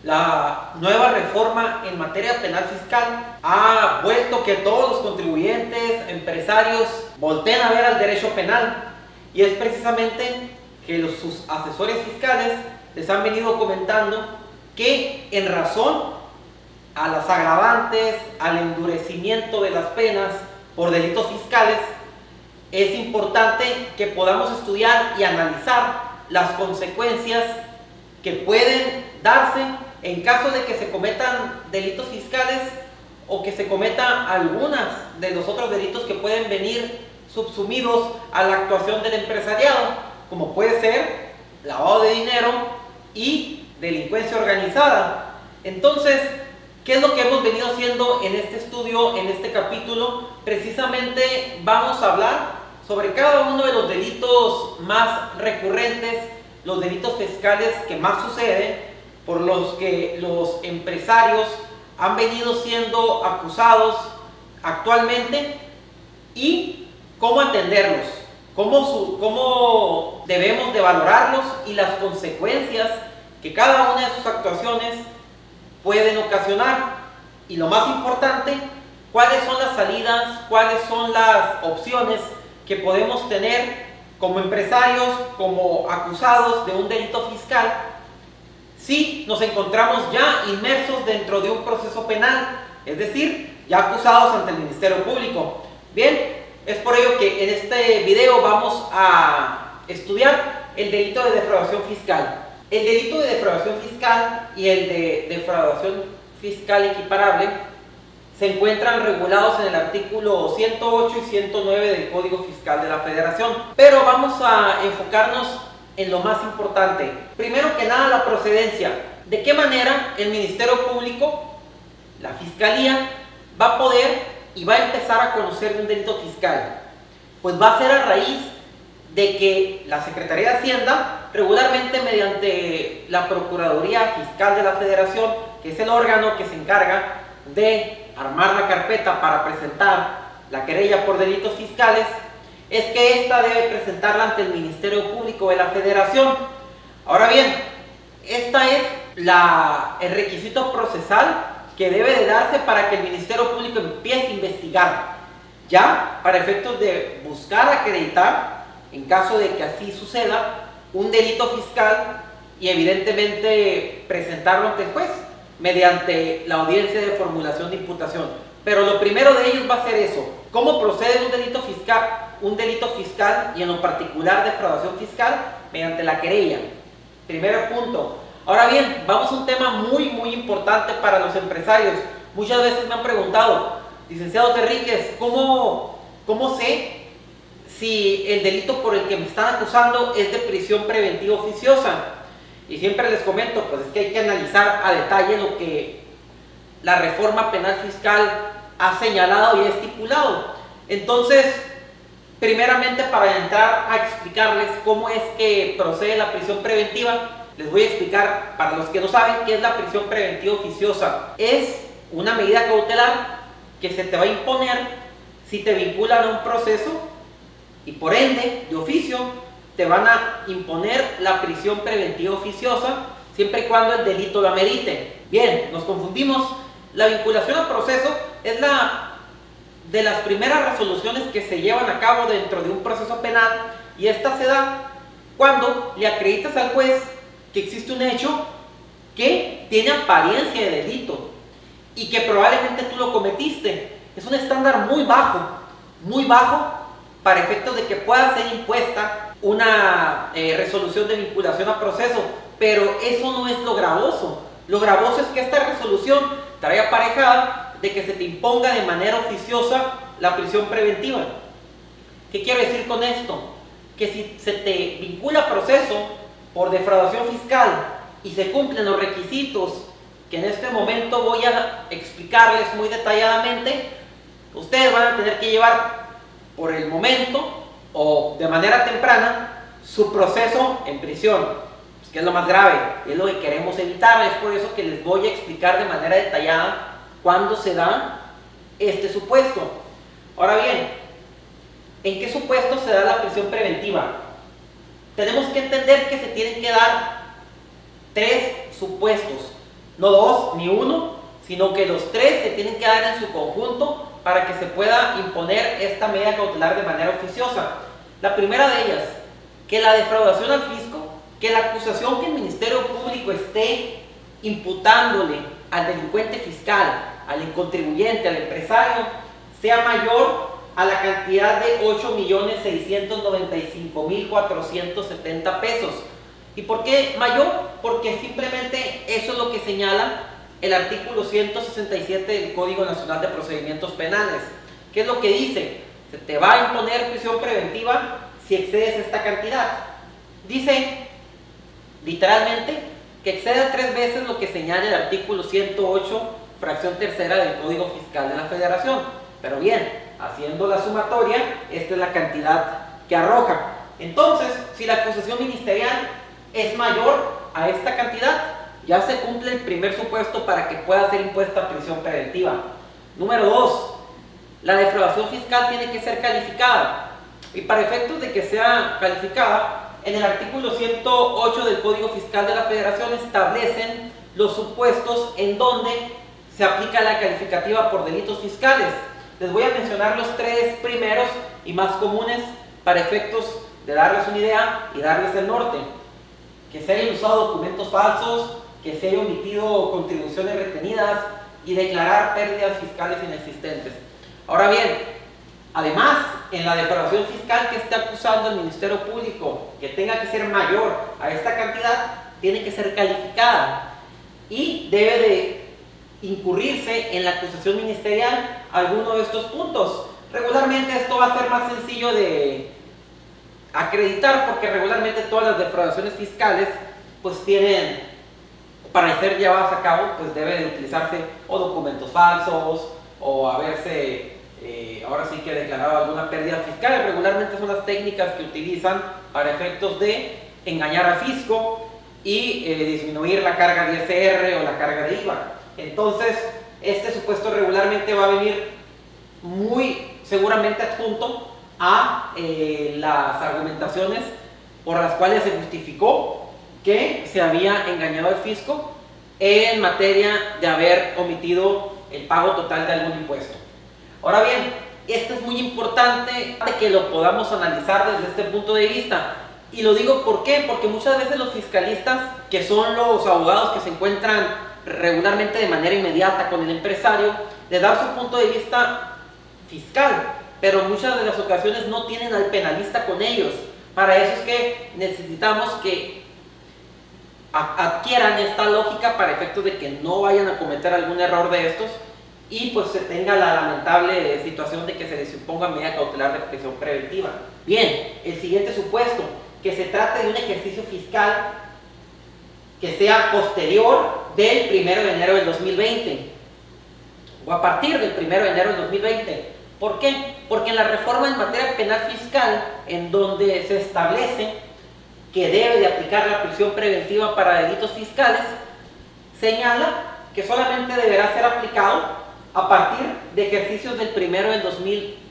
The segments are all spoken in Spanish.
La nueva reforma en materia penal fiscal ha vuelto que todos los contribuyentes, empresarios, volteen a ver al derecho penal, y es precisamente que sus asesores fiscales les han venido comentando que en razón a las agravantes, al endurecimiento de las penas por delitos fiscales, es importante que podamos estudiar y analizar las consecuencias que pueden darse en caso de que se cometan delitos fiscales o que se cometan algunas de los otros delitos que pueden venir subsumidos a la actuación del empresariado, como puede ser lavado de dinero y delincuencia organizada. Entonces, ¿qué es lo que hemos venido haciendo en este estudio, en este capítulo? Precisamente vamos a hablar sobre cada uno de los delitos más recurrentes, los delitos fiscales que más suceden, por los que los empresarios han venido siendo acusados actualmente, y cómo atenderlos, cómo debemos de valorarlos y las consecuencias que cada una de sus actuaciones pueden ocasionar. Y lo más importante, cuáles son las salidas, cuáles son las opciones que podemos tener como empresarios, como acusados de un delito fiscal, si nos encontramos ya inmersos dentro de un proceso penal, es decir, ya acusados ante el Ministerio Público. Bien, es por ello que en este video vamos a estudiar el delito de defraudación fiscal. El delito de defraudación fiscal y el de defraudación fiscal equiparable se encuentran regulados en el artículo 108 y 109 del Código Fiscal de la Federación. Pero vamos a enfocarnos en lo más importante. Primero que nada, la procedencia. ¿De qué manera el Ministerio Público, la Fiscalía, va a poder y va a empezar a conocer de un delito fiscal? Pues va a ser a raíz de que la Secretaría de Hacienda, regularmente mediante la Procuraduría Fiscal de la Federación, que es el órgano que se encarga de armar la carpeta para presentar la querella por delitos fiscales, es que ésta debe presentarla ante el Ministerio Público de la Federación. Ahora bien, esta es el requisito procesal que debe de darse para que el Ministerio Público empiece a investigar, ya para efectos de buscar acreditar, en caso de que así suceda, un delito fiscal, y evidentemente presentarlo ante el juez mediante la audiencia de formulación de imputación. Pero lo primero de ellos va a ser eso: cómo procede un delito fiscal y en lo particular defraudación fiscal mediante la querella. Primer punto. Ahora bien, vamos a un tema muy importante para los empresarios. Muchas veces me han preguntado: licenciado Terríquez, ¿cómo sé si el delito por el que me están acusando es de prisión preventiva oficiosa? Y siempre les comento, pues es que hay que analizar a detalle lo que la reforma penal fiscal ha señalado y estipulado. Entonces, primeramente, para entrar a explicarles cómo es que procede la prisión preventiva, les voy a explicar, para los que no saben, qué es la prisión preventiva oficiosa. Es una medida cautelar que se te va a imponer si te vinculan a un proceso, y por ende, de oficio, te van a imponer la prisión preventiva oficiosa, siempre y cuando el delito lo amerite. Bien, nos confundimos. La vinculación al proceso es de las primeras resoluciones que se llevan a cabo dentro de un proceso penal, y esta se da cuando le acreditas al juez que existe un hecho que tiene apariencia de delito y que probablemente tú lo cometiste. Es un estándar muy bajo para efectos de que pueda ser impuesta una resolución de vinculación a proceso, pero eso no es lo gravoso. Lo gravoso es que esta resolución trae aparejada de que se te imponga de manera oficiosa la prisión preventiva. ¿Qué quiero decir con esto? Que si se te vincula a proceso por defraudación fiscal y se cumplen los requisitos que en este momento voy a explicarles muy detalladamente, ustedes van a tener que llevar por el momento o de manera temprana su proceso en prisión, pues, que es lo más grave, es lo que queremos evitar. Es por eso que les voy a explicar de manera detallada cuándo se da este supuesto. Ahora bien, ¿en qué supuesto se da la prisión preventiva? Tenemos que entender que se tienen que dar tres supuestos. no dos ni uno, sino que los tres se tienen que dar en su conjunto para que se pueda imponer esta medida cautelar de manera oficiosa. La primera de ellas, que la defraudación al fisco, que la acusación que el Ministerio Público esté imputándole al delincuente fiscal, al contribuyente, al empresario, sea mayor a la cantidad de 8.695.470 pesos. ¿Y por qué mayor? Porque simplemente eso es lo que señala el artículo 167 del Código Nacional de Procedimientos Penales. ¿Qué es lo que dice? Se te va a imponer prisión preventiva si excedes esta cantidad. Dice literalmente que exceda 3 veces lo que señala el artículo 108, fracción tercera del Código Fiscal de la Federación. Pero bien, haciendo la sumatoria, esta es la cantidad que arroja. Entonces, si la acusación ministerial es mayor a esta cantidad, ya se cumple el primer supuesto para que pueda ser impuesta prisión preventiva. Número 2, la defraudación fiscal tiene que ser calificada. Y para efectos de que sea calificada, en el artículo 108 del Código Fiscal de la Federación establecen los supuestos en donde se aplica la calificativa por delitos fiscales. Les voy a mencionar los 3 primeros y más comunes para efectos de darles una idea y darles el norte. Que se hayan usado documentos falsos, que se haya omitido contribuciones retenidas y declarar pérdidas fiscales inexistentes. Ahora bien, además, en la defraudación fiscal que esté acusando el Ministerio Público, que tenga que ser mayor a esta cantidad, tiene que ser calificada y debe de incurrirse en la acusación ministerial alguno de estos puntos. Regularmente esto va a ser más sencillo de acreditar porque regularmente todas las defraudaciones fiscales pues tienen, para ser llevadas a cabo, pues debe de utilizarse o documentos falsos o haberse ahora sí que declarado alguna pérdida fiscal. Regularmente son las técnicas que utilizan para efectos de engañar al fisco y disminuir la carga de ISR o la carga de IVA. Entonces, este supuesto regularmente va a venir muy seguramente adjunto a las argumentaciones por las cuales se justificó que se había engañado al fisco en materia de haber omitido el pago total de algún impuesto. Ahora bien, esto es muy importante que lo podamos analizar desde este punto de vista. Y lo digo ¿por qué? Porque muchas veces los fiscalistas, que son los abogados que se encuentran regularmente de manera inmediata con el empresario, le dan su punto de vista fiscal, pero en muchas de las ocasiones no tienen al penalista con ellos. Para eso es que necesitamos que adquieran esta lógica para efectos de que no vayan a cometer algún error de estos y pues se tenga la lamentable situación de que se les imponga medida cautelar de prisión preventiva. Bien, el siguiente supuesto, que se trate de un ejercicio fiscal que sea posterior del 1 de enero del 2020 o a partir del 1 de enero del 2020. ¿Por qué? Porque en la reforma en materia penal fiscal, en donde se establece que debe de aplicar la prisión preventiva para delitos fiscales, señala que solamente deberá ser aplicado a partir de ejercicios del 1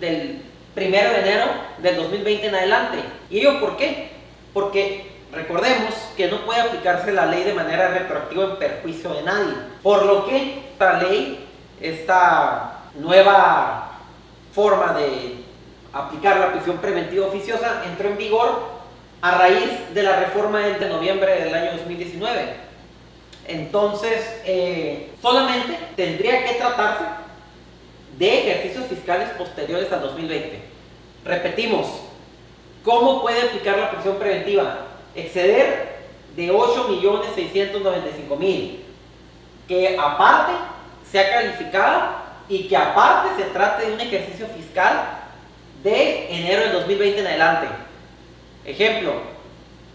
de enero del 2020 en adelante. ¿Y ello por qué? Porque recordemos que no puede aplicarse la ley de manera retroactiva en perjuicio de nadie. Por lo que esta ley, esta nueva forma de aplicar la prisión preventiva oficiosa entró en vigor a raíz de la reforma de noviembre del año 2019. Entonces, solamente tendría que tratarse de ejercicios fiscales posteriores al 2020. Repetimos, ¿cómo puede aplicar la prisión preventiva? Exceder de 8.695.000, que aparte sea calificada y que aparte se trate de un ejercicio fiscal de enero del 2020 en adelante. Ejemplo,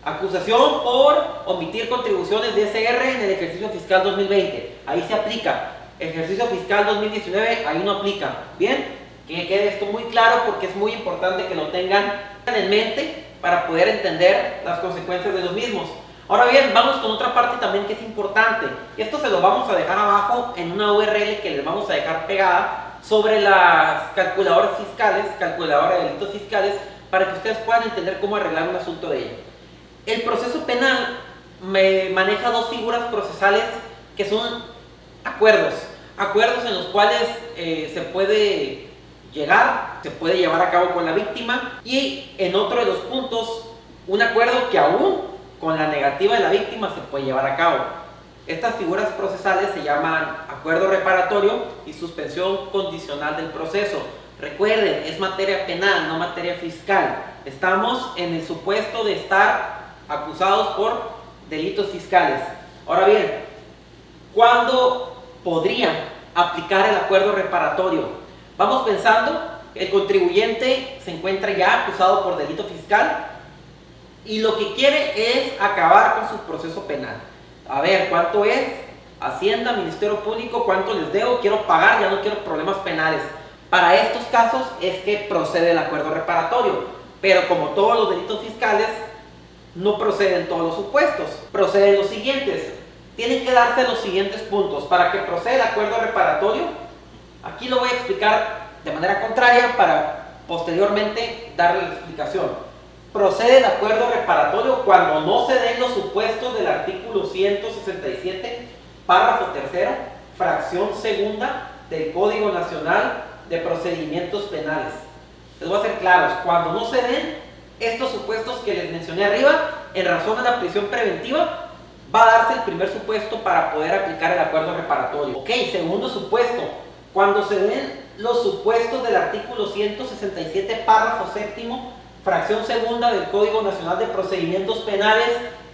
acusación por omitir contribuciones de SR en el ejercicio fiscal 2020. Ahí se aplica. Ejercicio fiscal 2019, ahí no aplica. Bien, que quede esto muy claro porque es muy importante que lo tengan en mente para poder entender las consecuencias de los mismos. Ahora bien, vamos con otra parte también que es importante. Esto se lo vamos a dejar abajo en una URL que les vamos a dejar pegada sobre las calculadoras fiscales, calculadora de delitos fiscales, para que ustedes puedan entender cómo arreglar un asunto de ello. El proceso penal maneja dos figuras procesales que son acuerdos en los cuales se puede llevar a cabo con la víctima, y en otro de los puntos, un acuerdo que aún con la negativa de la víctima se puede llevar a cabo. Estas figuras procesales se llaman acuerdo reparatorio y suspensión condicional del proceso. Recuerden, es materia penal, no materia fiscal. Estamos en el supuesto de estar acusados por delitos fiscales. Ahora bien, ¿cuándo podría aplicar el acuerdo reparatorio? Vamos pensando, el contribuyente se encuentra ya acusado por delito fiscal y lo que quiere es acabar con su proceso penal. A ver, ¿cuánto es? Hacienda, Ministerio Público, ¿cuánto les debo? Quiero pagar, ya no quiero problemas penales. Para estos casos es que procede el acuerdo reparatorio, pero como todos los delitos fiscales, no proceden todos los supuestos. Proceden los siguientes. Tienen que darse los siguientes puntos. Para que proceda el acuerdo reparatorio, aquí lo voy a explicar de manera contraria para posteriormente darle la explicación. Procede el acuerdo reparatorio cuando no se den los supuestos del artículo 167, párrafo tercero, fracción segunda del Código Nacional de Procedimientos Penales. Les voy a ser claros, cuando no se den estos supuestos que les mencioné arriba, en razón de la prisión preventiva, va a darse el primer supuesto para poder aplicar el acuerdo reparatorio. Ok, segundo supuesto, cuando se den los supuestos del artículo 167, párrafo séptimo, fracción segunda del Código Nacional de Procedimientos Penales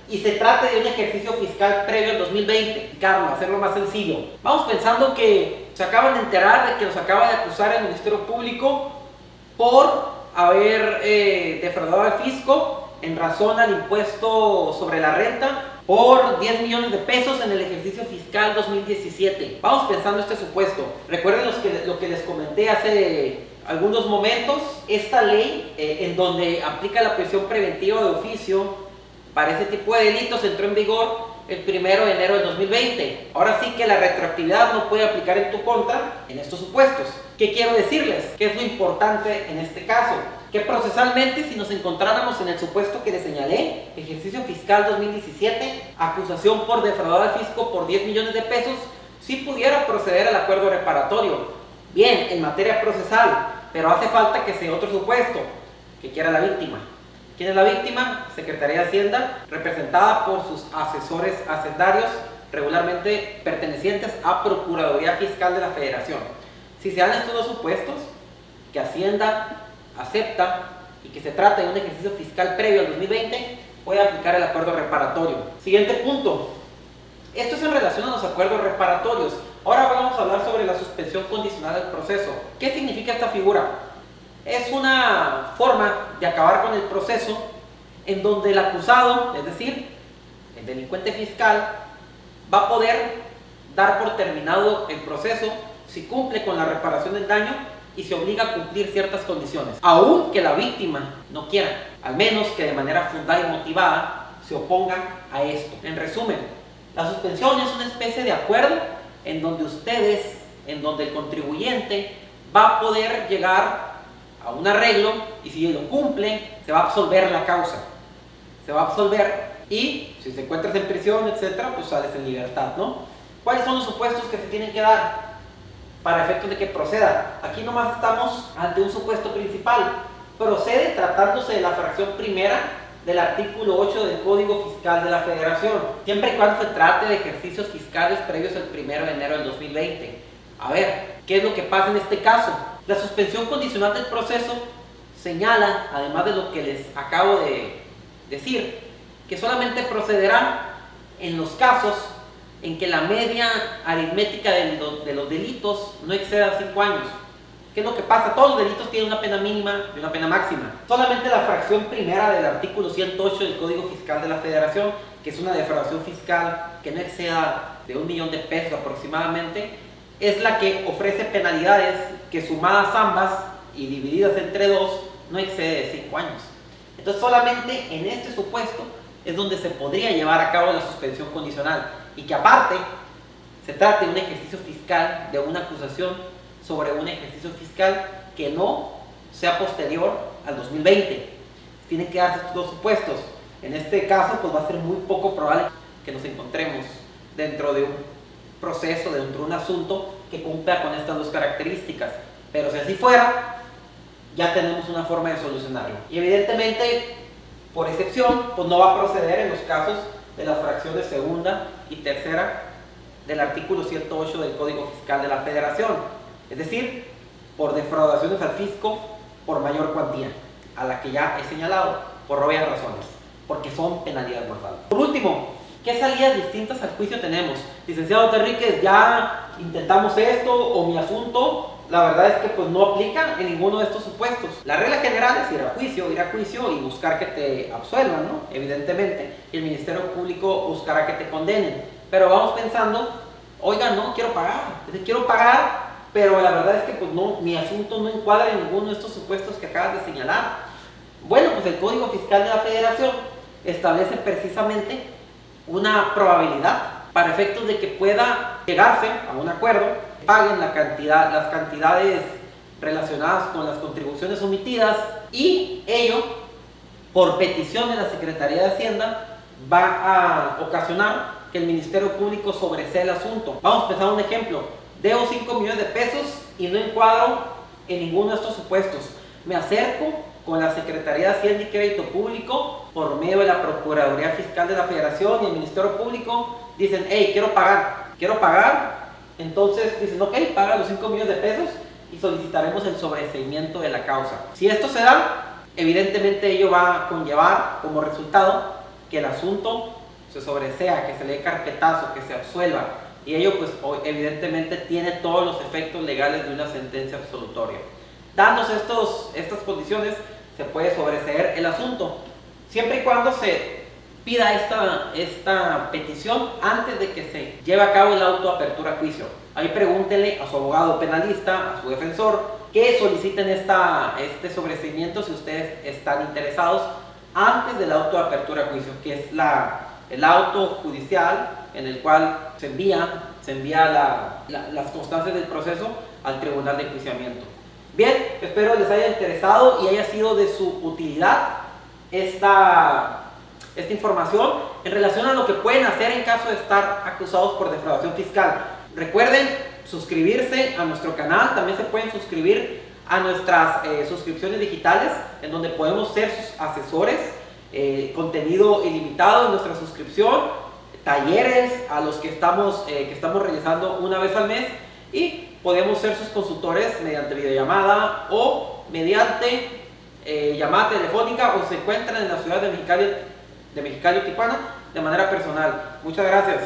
y se trate de un ejercicio fiscal previo al 2020. Carlos, hacerlo más sencillo. Vamos pensando que se acaban de enterar de que nos acaba de acusar el Ministerio Público por haber defraudado al fisco en razón al impuesto sobre la renta por 10 millones de pesos en el ejercicio fiscal 2017. Vamos pensando este supuesto. Recuerden lo que les comenté hace algunos momentos. Esta ley en donde aplica la prisión preventiva de oficio para ese tipo de delitos entró en vigor el 1 de enero del 2020. Ahora sí que la retroactividad no puede aplicar en tu contra en estos supuestos. ¿Qué quiero decirles? ¿Qué es lo importante en este caso? Que procesalmente, si nos encontráramos en el supuesto que les señalé, ejercicio fiscal 2017, acusación por defraudar al fisco por 10 millones de pesos, sí pudiera proceder al acuerdo reparatorio. Bien, en materia procesal, pero hace falta que sea otro supuesto, que quiera la víctima. ¿Quién es la víctima? Secretaría de Hacienda, representada por sus asesores hacendarios, regularmente pertenecientes a Procuraduría Fiscal de la Federación. Si se dan estos dos supuestos, que Hacienda acepta y que se trata de un ejercicio fiscal previo al 2020, puede aplicar el acuerdo reparatorio. Siguiente punto. Esto es en relación a los acuerdos reparatorios. Ahora vamos a hablar sobre la suspensión condicional del proceso. ¿Qué significa esta figura? Es una forma de acabar con el proceso en donde el acusado, es decir, el delincuente fiscal, va a poder dar por terminado el proceso si cumple con la reparación del daño y se obliga a cumplir ciertas condiciones, aunque la víctima no quiera, al menos que de manera fundada y motivada se oponga a esto. En resumen, la suspensión es una especie de acuerdo en donde el contribuyente va a poder llegar a un arreglo y si lo cumple, se va a absolver la causa. Se va a absolver y si te encuentras en prisión, etcétera, pues sales en libertad, ¿no? ¿Cuáles son los supuestos que se tienen que dar para efectos de que proceda? Aquí nomás estamos ante un supuesto principal. Procede tratándose de la fracción primera del artículo 8 del Código Fiscal de la Federación, siempre y cuando se trate de ejercicios fiscales previos al 1 de enero del 2020. A ver, ¿qué es lo que pasa en este caso? La suspensión condicional del proceso señala, además de lo que les acabo de decir, que solamente procederá en los casos en que la media aritmética de los delitos no exceda 5 años. ¿Qué es lo que pasa? Todos los delitos tienen una pena mínima y una pena máxima. Solamente la fracción primera del artículo 108 del Código Fiscal de la Federación, que es una defraudación fiscal que no exceda de 1 millón de pesos aproximadamente, es la que ofrece penalidades que sumadas ambas y divididas entre dos no excede de 5 años. Entonces solamente en este supuesto es donde se podría llevar a cabo la suspensión condicional y que aparte se trate de un ejercicio fiscal, de una acusación sobre un ejercicio fiscal que no sea posterior al 2020. Tienen que darse estos dos supuestos. En este caso pues va a ser muy poco probable que nos encontremos dentro de un proceso, dentro de un asunto que cumpla con estas dos características. Pero si así fuera, ya tenemos una forma de solucionarlo. Y evidentemente, por excepción, pues no va a proceder en los casos de las fracciones segunda y tercera del artículo 108 del Código Fiscal de la Federación. Es decir, por defraudaciones al fisco por mayor cuantía, a la que ya he señalado, por obvias razones, porque son penalidades mortales. Por último, ¿qué salidas distintas al juicio tenemos? Licenciado Enríquez, ya intentamos esto, o mi asunto, la verdad es que pues no aplica en ninguno de estos supuestos. La regla general es ir a juicio y buscar que te absuelvan, ¿no? Evidentemente, y el Ministerio Público buscará que te condenen. Pero vamos pensando, oiga, no, quiero pagar, pero la verdad es que pues no, mi asunto no encuadra en ninguno de estos supuestos que acabas de señalar. Bueno, pues el Código Fiscal de la Federación establece precisamente una probabilidad para efectos de que pueda llegarse a un acuerdo, paguen las cantidades relacionadas con las contribuciones omitidas, y ello, por petición de la Secretaría de Hacienda, va a ocasionar que el Ministerio Público sobresea el asunto. Vamos a empezar un ejemplo. Debo 5 millones de pesos y no encuadro en ninguno de estos supuestos. Me acerco con la Secretaría de Hacienda y Crédito Público por medio de la Procuraduría Fiscal de la Federación y el Ministerio Público. Dicen, hey, quiero pagar. Entonces dicen, ok, paga los 5 millones de pesos y solicitaremos el sobreseimiento de la causa. Si esto se da, evidentemente ello va a conllevar como resultado que el asunto se sobresea, que se le dé carpetazo, que se absuelva, y ello pues evidentemente tiene todos los efectos legales de una sentencia absolutoria. Dándose estas condiciones, se puede sobreseer el asunto, siempre y cuando se pida esta petición antes de que se lleve a cabo el auto de apertura a juicio. Ahí pregúntenle a su abogado penalista, a su defensor, que soliciten este sobreseimiento si ustedes están interesados antes del auto de apertura a juicio, que es el auto judicial en el cual se envía las constancias del proceso al Tribunal de Enjuiciamiento. Bien, espero les haya interesado y haya sido de su utilidad esta información en relación a lo que pueden hacer en caso de estar acusados por defraudación fiscal. Recuerden suscribirse a nuestro canal, también se pueden suscribir a nuestras suscripciones digitales, en donde podemos ser sus asesores, contenido ilimitado en nuestra suscripción, talleres a los que estamos realizando una vez al mes, y podemos ser sus consultores mediante videollamada o mediante llamada telefónica, o se encuentran en la ciudad de Mexicali o Tijuana de manera personal. Muchas gracias.